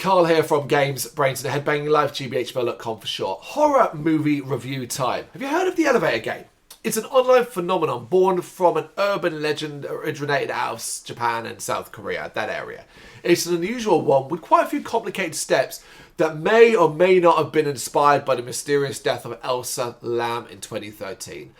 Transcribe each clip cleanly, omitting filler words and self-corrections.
Carl here from Brrraaains Head-Banging Life, gbhblofficial for short. Horror movie review time. Have you heard of the elevator game? It's an online phenomenon born from an urban legend originated out of Japan and South Korea, that area. It's an unusual one with quite a few complicated steps that may or may not have been inspired by the mysterious death of Elsa Lam in 2013.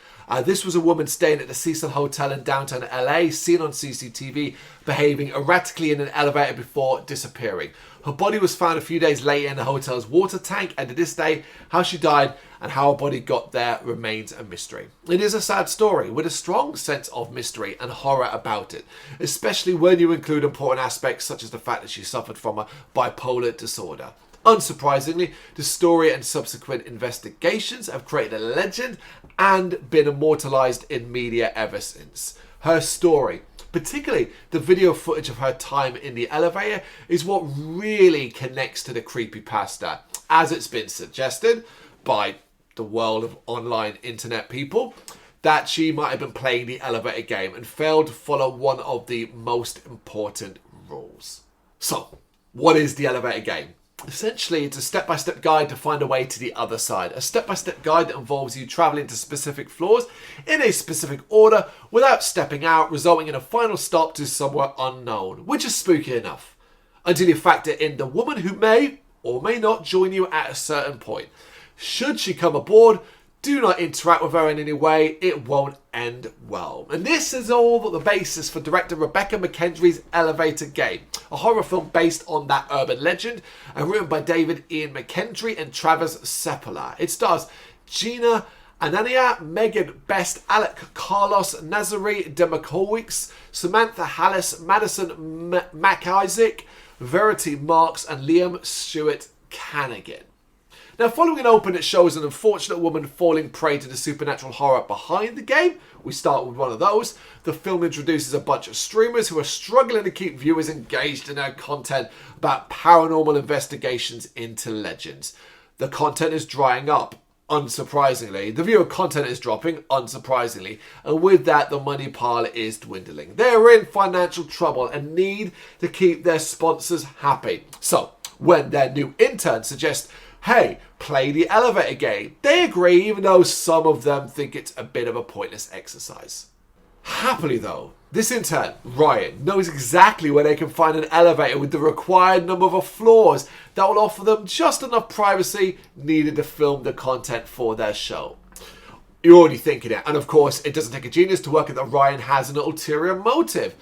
This was a woman staying at the Cecil Hotel in downtown LA, seen on CCTV behaving erratically in an elevator before disappearing. Her body was found a few days later in the hotel's water tank, and to this day, how she died and how her body got there remains a mystery. It is a sad story with a strong sense of mystery and horror about it, especially when you include important aspects such as the fact that she suffered from a bipolar disorder. Unsurprisingly, the story and subsequent investigations have created a legend and been immortalized in media ever since. Her story, particularly the video footage of her time in the elevator, is what really connects to the creepypasta, as it's been suggested by the world of online internet people, that she might have been playing the elevator game and failed to follow one of the most important rules. So, what is the elevator game? Essentially, it's a step-by-step guide to find a way to the other side. A step-by-step guide that involves you travelling to specific floors in a specific order without stepping out, resulting in a final stop to somewhere unknown, which is spooky enough. Until you factor in the woman who may or may not join you at a certain point. Should she come aboard, do not interact with her in any way, it won't end well. And this is all the basis for director Rebecca McKendry's Elevator Game, a horror film based on that urban legend and written by David Ian McKendry and Travis Seppala. It stars Gina Anania, Megan Best, Alec Carlos, Nazari Demakowicz, Samantha Hallis, Madison McIsaac, Verity Marks and Liam Stewart Canagan. Now, following an open that shows an unfortunate woman falling prey to the supernatural horror behind the game, we start with one of those. The film introduces a bunch of streamers who are struggling to keep viewers engaged in their content about paranormal investigations into legends. The content is drying up, unsurprisingly. The viewer content is dropping, unsurprisingly. And with that, the money pile is dwindling. They're in financial trouble and need to keep their sponsors happy. So, when their new intern suggests, hey, play the elevator game, they agree, even though some of them think it's a bit of a pointless exercise. Happily though, this intern, Ryan, knows exactly where they can find an elevator with the required number of floors that will offer them just enough privacy needed to film the content for their show. You're already thinking it, and of course, it doesn't take a genius to work out that Ryan has an ulterior motive,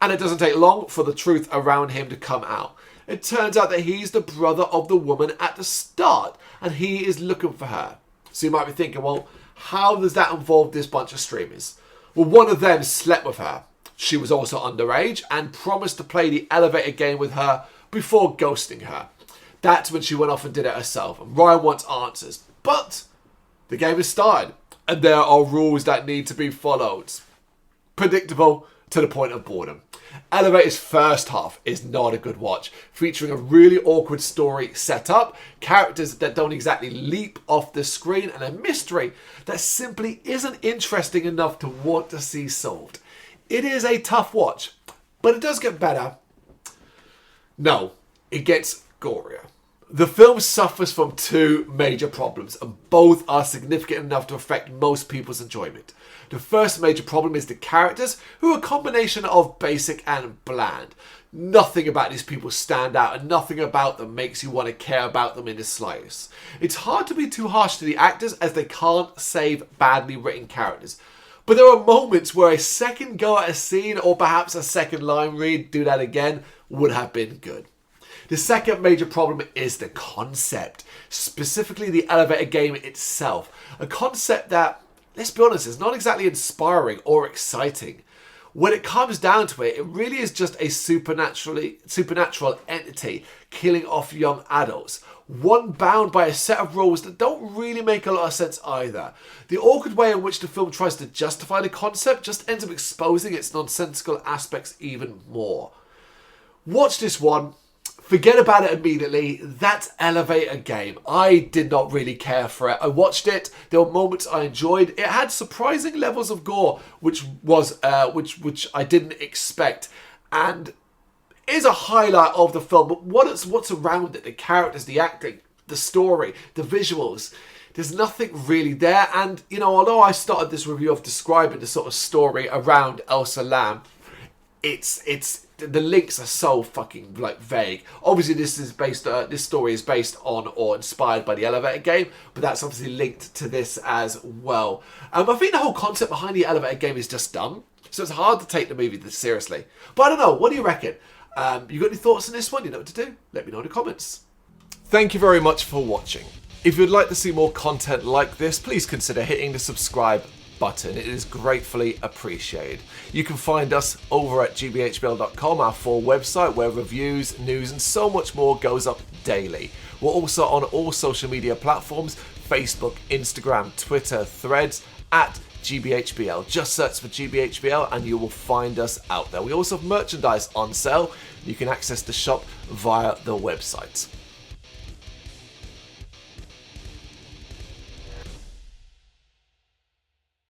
and it doesn't take long for the truth around him to come out. It turns out that he's the brother of the woman at the start, and he is looking for her. So you might be thinking, well, how does that involve this bunch of streamers? Well, one of them slept with her. She was also underage and promised to play the elevator game with her before ghosting her. That's when she went off and did it herself, and Ryan wants answers. But the game has started, and there are rules that need to be followed. Predictable to the point of boredom. Elevator's first half is not a good watch, featuring a really awkward story set up, characters that don't exactly leap off the screen, and a mystery that simply isn't interesting enough to want to see solved. It is a tough watch, but it does get better. No, it gets gorier. The film suffers from two major problems, and both are significant enough to affect most people's enjoyment. The first major problem is the characters, who are a combination of basic and bland. Nothing about these people stand out, and nothing about them makes you want to care about them in the slightest. It's hard to be too harsh to the actors, as they can't save badly written characters. But there are moments where a second go at a scene, or perhaps a second line read, do that again, would have been good. The second major problem is the concept, specifically the elevator game itself. A concept that, let's be honest, is not exactly inspiring or exciting. When it comes down to it, it really is just a supernatural entity killing off young adults. One bound by a set of rules that don't really make a lot of sense either. The awkward way in which the film tries to justify the concept just ends up exposing its nonsensical aspects even more. Watch this one. Forget about it immediately. That's Elevator Game. I did not really care for it. I watched it. There were moments I enjoyed. It had surprising levels of gore, which I didn't expect, and is a highlight of the film, but what's around it, the characters, the acting, the story, the visuals, there's nothing really there. And, you know, although I started this review of describing the sort of story around Elsa Lam, it's the links are so fucking like vague. Obviously, this story is based on or inspired by the Elevator game, but that's obviously linked to this as well. I think the whole concept behind the Elevator game is just dumb, so it's hard to take the movie this seriously. But I don't know. What do you reckon? You got any thoughts on this one? You know what to do. Let me know in the comments. Thank you very much for watching. If you'd like to see more content like this, please consider hitting the subscribe button. It is gratefully appreciated. You can find us over at gbhbl.com, our full website where reviews, news and so much more goes up daily. We're also on all social media platforms: Facebook, Instagram, Twitter, Threads, at gbhbl. Just search for gbhbl and you will find us out there. We also have merchandise on sale. You can access the shop via the website.